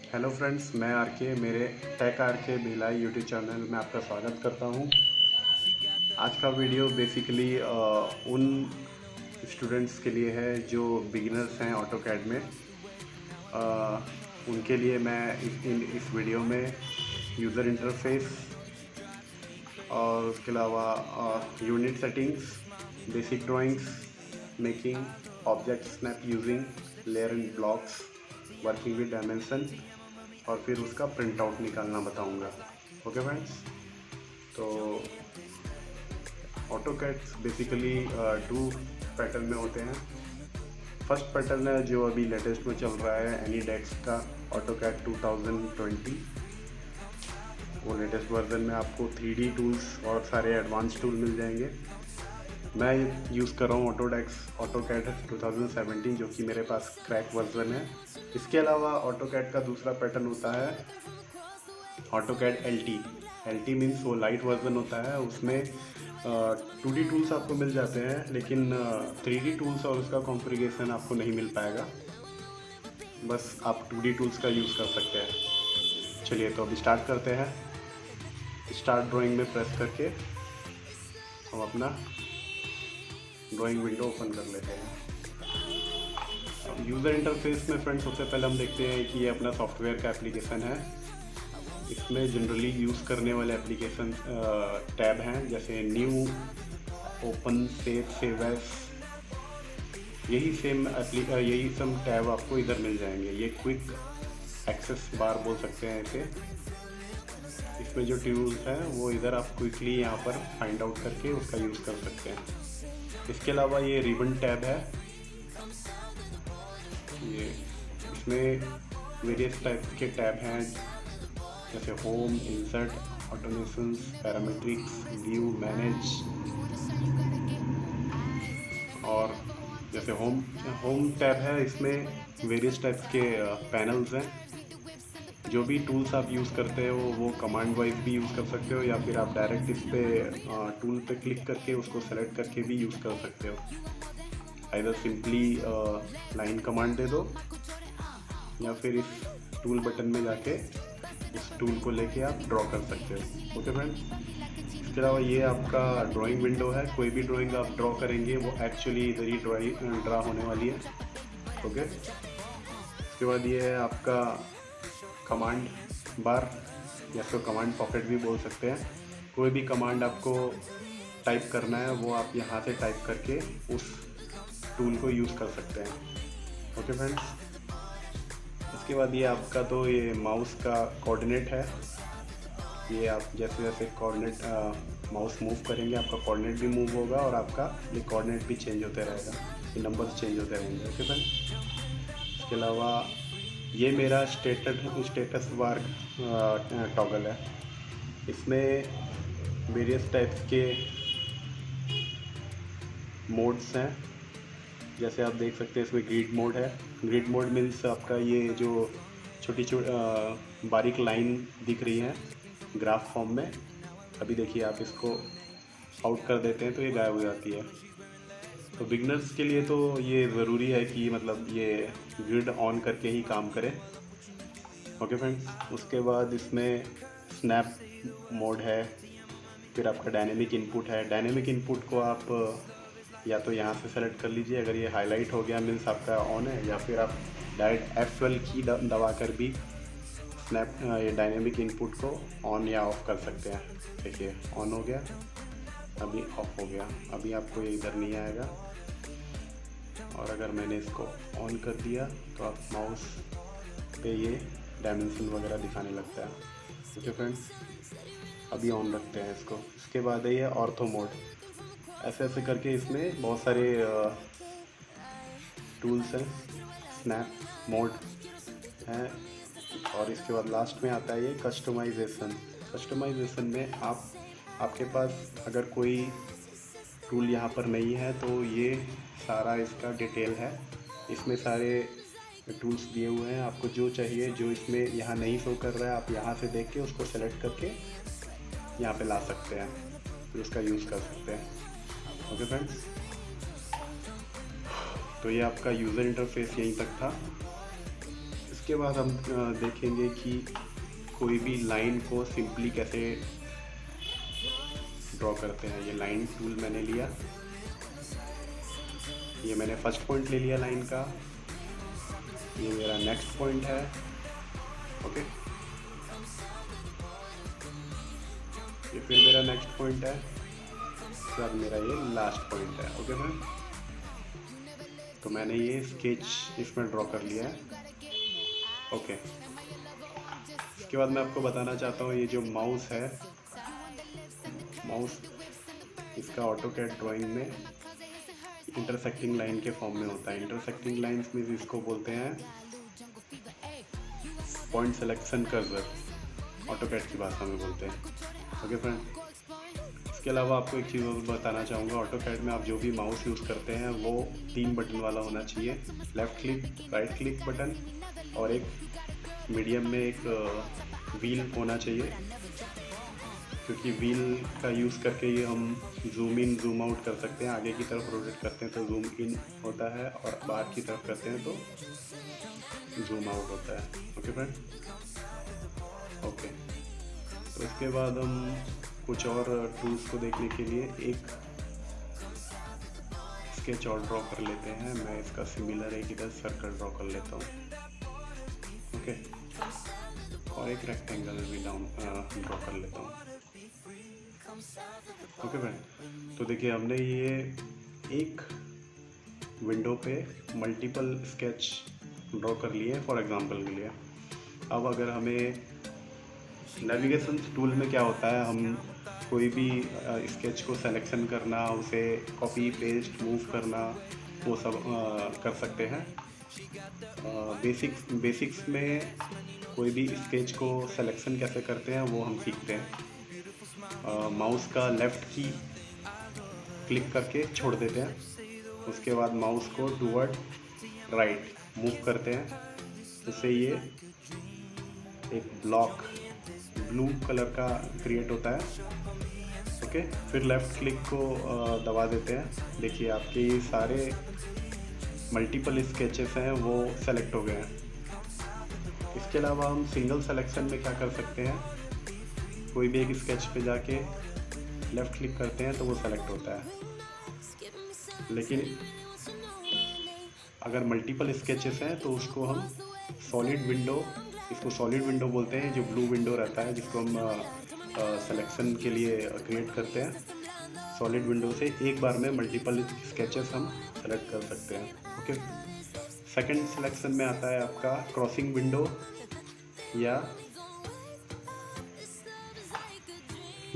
Hello friends, मैं are के मेरे टेक आर के भिलाई यूट्यूब चैनल में आपका स्वागत करता हूं। आज का वीडियो बेसिकली उन स्टूडेंट्स के लिए है जो बिगिनर्स हैं ऑटोकैड में। उनके लिए मैं इस वीडियो में यूज़र इंटरफेस और उसके अलावा unit settings, basic drawings making, object snap using layer and blocks, working with dimension और फिर उसका प्रिंट आउट निकालना बताऊंगा। ओके फ्रेंड्स, तो ऑटोकैड्स बेसिकली टू पैटर्न में होते हैं। फर्स्ट पैटर्न है जो अभी लेटेस्ट में चल रहा है एनीडेक्स का ऑटोकैड 2020। वो लेटेस्ट वर्जन में आपको 3D टूल्स और सारे एडवांस टूल मिल जाएंगे। मैं यूज़ कर रहा हूँ ऑटोकैड 2017 जो कि मेरे पास क्रैक वर्जन है। इसके अलावा ऑटोकैड का दूसरा पैटर्न होता है ऑटोकैड एल टी मीन्स वो लाइट वर्जन होता है। उसमें 2D टूल्स आपको मिल जाते हैं, लेकिन 3D टूल्स और उसका कॉन्फ़िगरेशन आपको नहीं मिल पाएगा। बस आप 2D टूल्स का यूज़ कर सकते हैं। चलिए तो अभी स्टार्ट करते हैं। स्टार्ट ड्राइंग में प्रेस करके हम अपना ड्राइंग विंडो ओपन कर लेते हैं। यूज़र इंटरफेस में फ्रेंड्स सबसे पहले हम देखते हैं कि ये अपना सॉफ्टवेयर का एप्लीकेशन है। इसमें जनरली यूज़ करने वाले एप्लीकेशन टैब हैं, जैसे न्यू, ओपन, सेव एज। यही सब टैब आपको इधर मिल जाएंगे। ये क्विक एक्सेस बार बोल सकते हैं इसे। इसमें जो टूल्स हैं वो इधर आप क्विकली यहाँ पर फाइंड आउट करके उसका यूज़ कर सकते हैं। इसके अलावा ये रिबन टैब है। ये इसमें वेरियस टाइप के टैब हैं, जैसे home, insert, automations, parametrics, view, manage. और जैसे होम टैब है, इसमें वेरियस टाइप्स के पैनल्स हैं। जो भी टूल्स आप यूज़ करते हो वो कमांड वाइज भी यूज़ कर सकते हो, या फिर आप डायरेक्ट इस पे टूल पे क्लिक करके उसको सेलेक्ट करके भी यूज़ कर सकते हो। आइदर सिंपली लाइन कमांड दे दो, या फिर इस टूल बटन में जाके इस टूल को लेके आप ड्रॉ कर सकते हो। ओके फ्रेंड्स, इसके अलावा ये आपका ड्राइंग विंडो है। कोई भी ड्राइंग आप ड्रॉ करेंगे वो एक्चुअली इधर ही ड्रा होने वाली है। ओके, इसके बाद ये है आपका कमांड बार, या फिर कमांड पॉकेट भी बोल सकते हैं। कोई भी कमांड आपको टाइप करना है वो आप यहाँ से टाइप करके उस टूल को यूज़ कर सकते हैं। ओके फ्रेंड्स, इसके बाद ये आपका तो ये माउस का कोऑर्डिनेट है। ये आप जैसे जैसे कोऑर्डिनेट माउस मूव करेंगे आपका कोऑर्डिनेट भी मूव होगा, और आपका ये कोऑर्डिनेट भी चेंज होते रहेगा, ये नंबर्स चेंज होते रहेंगे। ओके फ्रेंड, इसके अलावा ये मेरा स्टेटस बार टॉगल है। इसमें वेरियस टाइप्स के मोड्स हैं, जैसे आप देख सकते हैं इसमें ग्रिड मोड है। ग्रिड मोड मीन्स आपका ये जो छोटी छोटी बारीक लाइन दिख रही है ग्राफ फॉर्म में, अभी देखिए आप इसको आउट कर देते हैं तो ये गायब हो जाती है। तो बिगनर्स के लिए तो ये ज़रूरी है कि मतलब ये ग्रिड ऑन करके ही काम करे। ओके फ्रेंड्स, उसके बाद इसमें स्नैप मोड है, फिर आपका डायनेमिक इनपुट है। डायनेमिक इनपुट को आप या तो यहाँ से सेलेक्ट कर लीजिए, अगर ये हाईलाइट हो गया मीन्स आपका ऑन है, या फिर आप डायरेक्ट F12 की दबा कर भी स्नैप ये डायनेमिक इनपुट को ऑन या ऑफ कर सकते हैं। देखिए ऑन हो गया, अभी ऑफ हो गया। अभी आपको ये इधर नहीं आएगा, और अगर मैंने इसको ऑन कर दिया तो आप माउस पे ये डायमेंशन वगैरह दिखाने लगता है। ओके फ्रेंड्स, अभी ऑन रखते हैं इसको। इसके बाद है ये ऑर्थो मोड। ऐसे ऐसे करके इसमें बहुत सारे टूल्स हैं, स्नैप मोड हैं। और इसके बाद लास्ट में आता है ये कस्टमाइजेशन। कस्टमाइजेशन में आपके पास अगर कोई टूल यहाँ पर नहीं है तो ये सारा इसका डिटेल है। इसमें सारे टूल्स दिए हुए हैं, आपको जो चाहिए, जो इसमें यहाँ नहीं शो कर रहा है आप यहाँ से देख के उसको सेलेक्ट करके यहाँ पे ला सकते हैं, फिर उसका यूज़ कर सकते हैं। ओके फ्रेंड्स, तो ये आपका यूज़र इंटरफेस यहीं तक था। उसके बाद हम देखेंगे कि कोई भी लाइन को सिंपली कैसे ड्रॉ करते हैं। ये लाइन टूल मैंने लिया, ये मैंने फर्स्ट पॉइंट ले लिया लाइन का, ये मेरा नेक्स्ट पॉइंट है। ओके, ये फिर मेरा नेक्स्ट पॉइंट है, उसके बाद मेरा ये लास्ट पॉइंट है। ओके फ्रेंड, तो मैंने ये स्केच इसमें ड्रॉ कर लिया है। ओके, इसके बाद मैं आपको बताना चाहता हूँ, ये जो माउस है, माउस इसका ऑटोकैड ड्राइंग में इंटरसेक्टिंग लाइन के फॉर्म में होता है। इंटरसेक्टिंग लाइंस में इसको बोलते हैं पॉइंट सिलेक्शन कर्सर, ऑटोकैड की भाषा में बोलते हैं। ओके फ्रेंड, इसके अलावा आपको एक चीज़ और बताना चाहूँगा, ऑटोकैड में आप जो भी माउस यूज़ करते हैं वो 3 बटन वाला होना चाहिए। Left click, right click button और एक मीडियम में एक व्हील होना चाहिए, क्योंकि व्हील का यूज़ करके ये हम जूम इन जूम आउट कर सकते हैं। आगे की तरफ रोटेट करते हैं तो जूम इन होता है और बाहर की तरफ करते हैं तो जूम आउट होता है। ओके फ्रेंड, ओके, तो इसके बाद हम कुछ और टूल्स को देखने के लिए एक स्केच और ड्रॉ कर लेते हैं। मैं इसका सिमिलर एक इधर सर्कल ड्रॉ कर लेता हूँ। ओके, और एक रेक्टेंगल भी ड्रॉ कर लेता हूँ। ओके फ्रेंड, तो देखिए हमने ये एक विंडो पे मल्टीपल स्केच ड्रॉ कर लिए फॉर एग्जांपल के लिए। अब अगर हमें नेविगेशन टूल में क्या होता है, हम कोई भी स्केच को सिलेक्शन करना, उसे कॉपी पेस्ट मूव करना, वो सब कर सकते हैं। बेसिक्स में कोई भी स्केच को सिलेक्शन कैसे करते हैं वो हम सीखते हैं। माउस का लेफ़्ट की क्लिक करके छोड़ देते हैं, उसके बाद माउस को टूवर्ड राइट मूव करते हैं, उससे ये एक ब्लॉक ब्लू कलर का क्रिएट होता है। ओके, फिर लेफ़्ट क्लिक को दबा देते हैं। देखिए आपके ये सारे मल्टीपल स्केचेस हैं वो सेलेक्ट हो गए हैं। इसके अलावा हम सिंगल सिलेक्शन में क्या कर सकते हैं, कोई भी एक स्केच पे जाके लेफ़्ट क्लिक करते हैं तो वो सेलेक्ट होता है। लेकिन अगर मल्टीपल स्केचेस हैं तो उसको हम सॉलिड विंडो, इसको सॉलिड विंडो बोलते हैं, जो ब्लू विंडो रहता है जिसको हम सिलेक्शन के लिए क्रिएट करते हैं। सॉलिड विंडो से एक बार में मल्टीपल स्केचेस हम सेलेक्ट कर सकते हैं। ओके, सेकंड सिलेक्शन में आता है आपका क्रॉसिंग विंडो या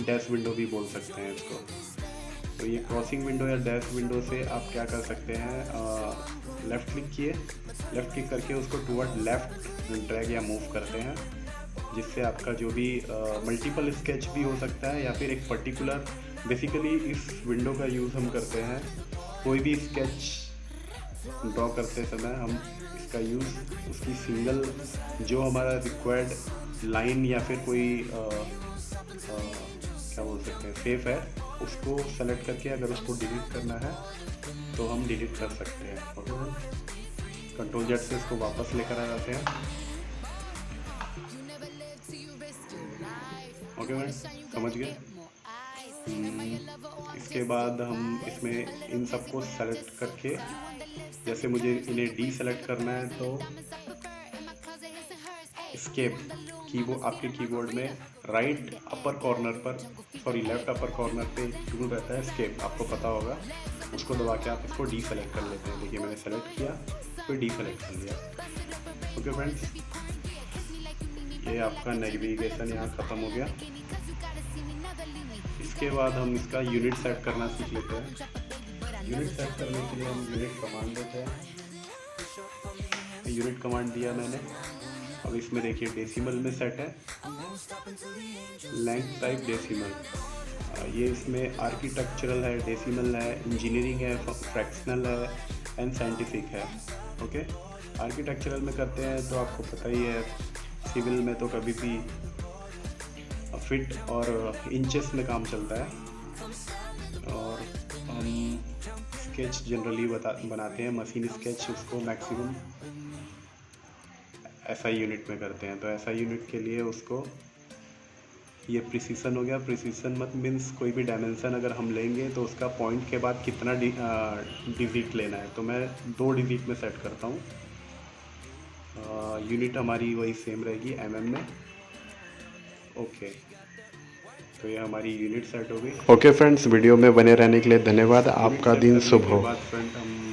डैश विंडो भी बोल सकते हैं इसको। तो ये क्रॉसिंग विंडो या डैश विंडो से आप क्या कर सकते हैं, लेफ़्ट क्लिक किए, लेफ़्ट क्लिक करके उसको टूवर्ड लेफ़्ट ड्रैग या मूव करते हैं, जिससे आपका जो भी मल्टीपल स्केच भी हो सकता है या फिर एक पर्टिकुलर, बेसिकली इस विंडो का यूज़ हम करते हैं कोई भी स्केच ड्रॉ करते समय हम इसका यूज़ उसकी सिंगल जो हमारा रिक्वायर्ड लाइन या फिर कोई क्या बोल सकते हैं सेफ है, उसको सेलेक्ट करके अगर उसको डिलीट करना है तो हम डिलीट कर सकते हैं। ओके, कंट्रोल जेड से इसको वापस लेकर आ जाते हैं। ओके मैम, समझ गए। इसके बाद हम इसमें इन सबको सेलेक्ट करके, जैसे मुझे इन्हें डी सेलेक्ट करना है तो एस्केप कीबोर्ड, आपके कीबोर्ड में राइट अपर कॉर्नर पर, सॉरी लेफ्ट अपर कॉर्नर पे टूल रहता है एस्केप, आपको पता होगा, उसको दबा के आप इसको डी सेलेक्ट कर लेते हैं। देखिए मैंने सेलेक्ट किया फिर डी सेलेक्ट कर लिया। ओके फ्रेंड्स, ये आपका नेविगेशन यहाँ ख़त्म हो गया। इसके बाद हम इसका यूनिट सेट करना सीख लेते हैं। यूनिट सेट करने के लिए हम यूनिट कमांड देते हैं। यूनिट कमांड दिया मैंने, अब इसमें देखिए डेसिमल में सेट है, लेंथ टाइप डेसिमल। ये इसमें आर्किटेक्चरल है, डेसिमल है, इंजीनियरिंग है, फ्रैक्शनल है एंड साइंटिफिक है। ओके, आर्किटेक्चरल में करते हैं तो आपको पता ही है, सिविल में तो कभी भी फिट और इंचेस में काम चलता है। और हम स्केच जनरली बनाते हैं, मशीन स्केच, उसको मैक्सिमम SI यूनिट में करते हैं। तो SI यूनिट के लिए उसको ये प्रिसीशन हो गया। प्रिसीशन मत मीन्स कोई भी डायमेंशन अगर हम लेंगे तो उसका पॉइंट के बाद कितना डिजिट लेना है, तो मैं 2 डिजिट में सेट करता हूँ। यूनिट हमारी वही सेम रहेगी mm में। ओके, तो ये हमारी यूनिट सेट हो गई। ओके फ्रेंड्स, वीडियो में बने रहने के लिए धन्यवाद। आपका दिन शुभ हो। फ्रेंड हम